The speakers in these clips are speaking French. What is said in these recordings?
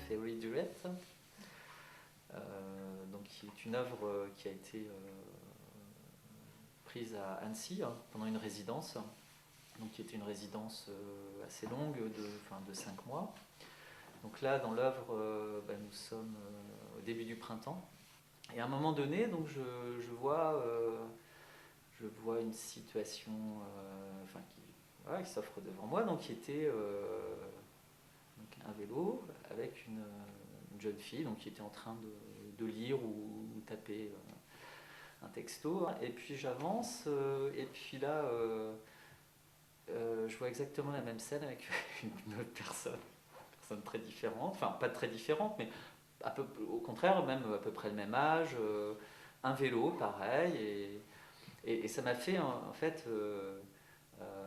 Fairy Duet, donc qui est une œuvre qui a été prise à Annecy pendant une résidence, donc qui était une résidence assez longue de 5 mois. Donc là, dans l'œuvre, nous sommes au début du printemps. Et à un moment donné, donc je vois une situation qui s'offre devant moi, donc qui était donc un vélo avec une jeune fille donc, qui était en train de lire ou taper un texto. Et puis j'avance, et puis là, je vois exactement la même scène avec une autre personne très différente, enfin pas très différente, mais au contraire, même à peu près le même âge, un vélo pareil, et ça m'a fait en fait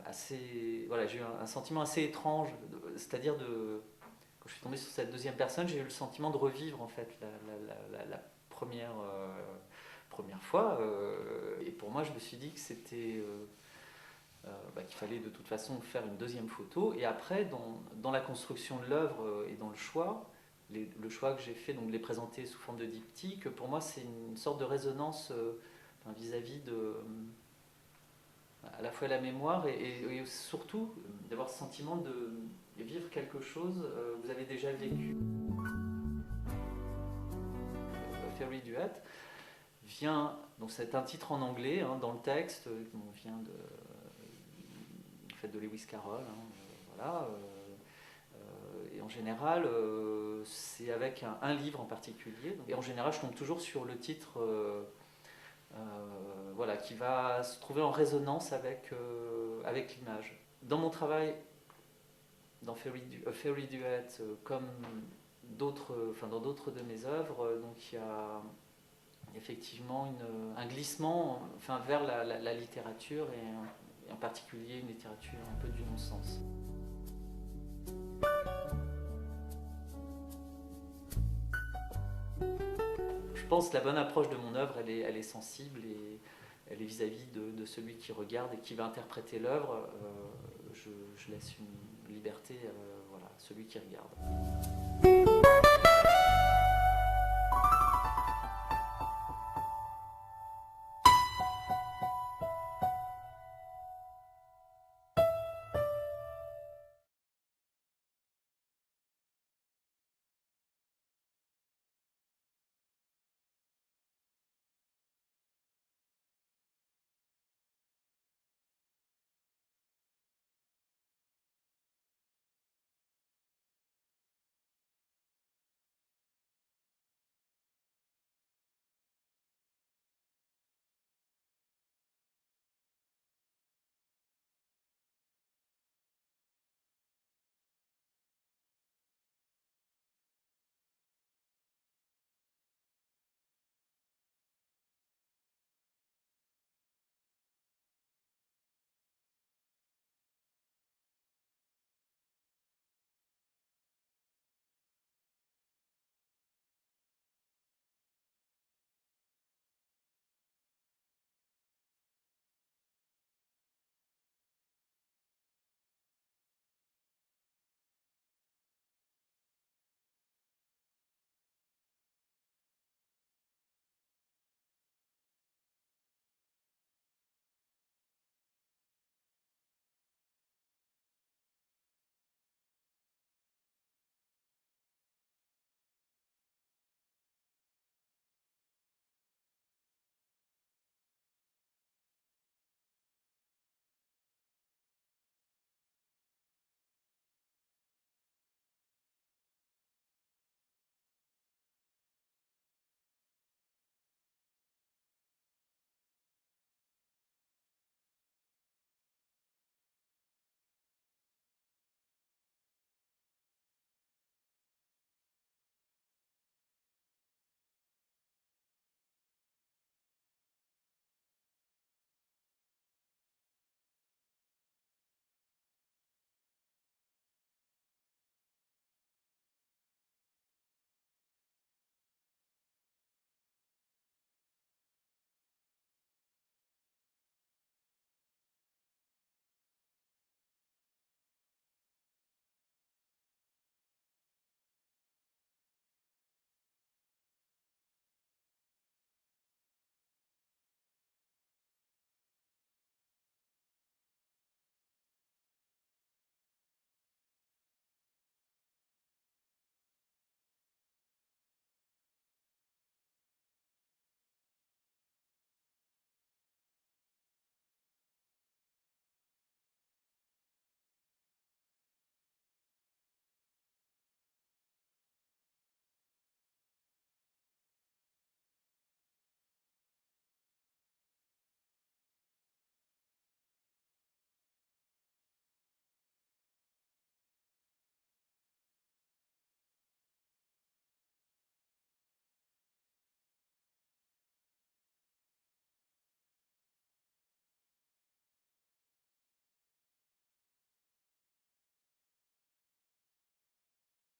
assez. Voilà, j'ai eu un sentiment assez étrange, c'est-à-dire quand je suis tombé sur cette deuxième personne, j'ai eu le sentiment de revivre en fait la première fois, et pour moi je me suis dit que c'était qu'il fallait de toute façon faire une deuxième photo. Et après, dans la construction de l'œuvre et dans le choix, le choix que j'ai fait, donc de les présenter sous forme de diptyque, pour moi c'est une sorte de résonance vis-à-vis de à la fois la mémoire et surtout d'avoir ce sentiment de vivre quelque chose que vous avez déjà vécu. Fairy Duet vient, donc c'est un titre en anglais dans le texte, on vient de Lewis Carroll, voilà. Et en général, c'est avec un livre en particulier. Et en général, je tombe toujours sur le titre voilà, qui va se trouver en résonance avec l'image. Dans mon travail, dans Fairy Duet, comme dans d'autres de mes œuvres, donc il y a effectivement un glissement vers la littérature et en particulier une littérature un peu du non-sens. Je pense que la bonne approche de mon œuvre, elle est sensible et elle est vis-à-vis de celui qui regarde et qui va interpréter l'œuvre. Je laisse une liberté à celui qui regarde.